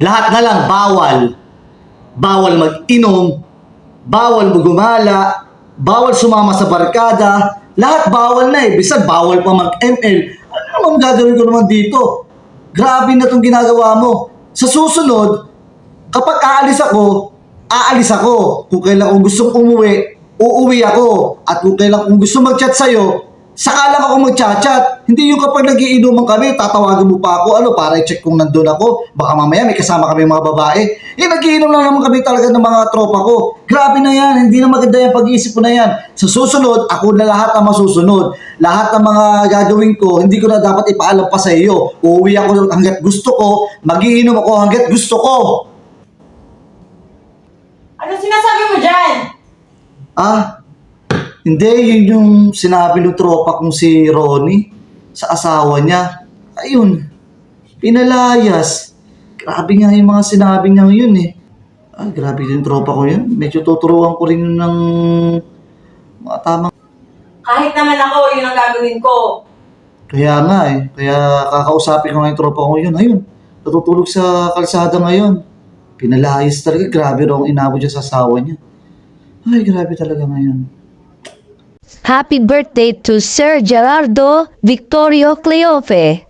Lahat na lang bawal. Bawal mag-inom, bawal gumala, bawal sumama sa barkada, lahat bawal na eh. Bisan bawal pa mag-ML. Ano naman gagawin ko naman dito? Grabe na itong ginagawa mo. Sa susunod, kapag aalis ako. Kung kailan kong gustong umuwi, uuwi ako. At kung kailan kong gusto mag-chat sa'yo, saka lang ako mag-chat. Hindi yung kapag nagiinuman kami, tatawagan mo pa ako, para i-check kung nandun ako. Baka mamaya may kasama kami mga babae. Nagiinom lang naman kami talaga ng mga tropa ko. Grabe na yan, hindi na maganda yung pag-iisip ko na yan. Sa susunod, ako na lahat ang masusunod. Lahat ng mga gagawin ko, hindi ko na dapat ipaalam pa sa iyo. Uuwi ako hanggat gusto ko, magiinom ako hanggat gusto ko. Ano sinasabi mo dyan? Hindi, yun yung sinabi ng tropa kong si Ronnie sa asawa niya. Ayun, pinalayas. Grabe nga yung mga sinabi niya yun eh. Grabe yung tropa ko yun. Medyo tuturuan ko rin yun ng mga tamang... Kahit naman ako, yun ang gagawin ko. Kaya nga eh. Kaya kakausapin ko nga yung tropa ko yun. Ayun, natutulog sa kalsada ngayon. Pinalayas talaga. Grabe raw ang inabot niya sa asawa niya. Ay, grabe talaga ngayon. Happy birthday to Sir Gerardo Victorio Cleofe.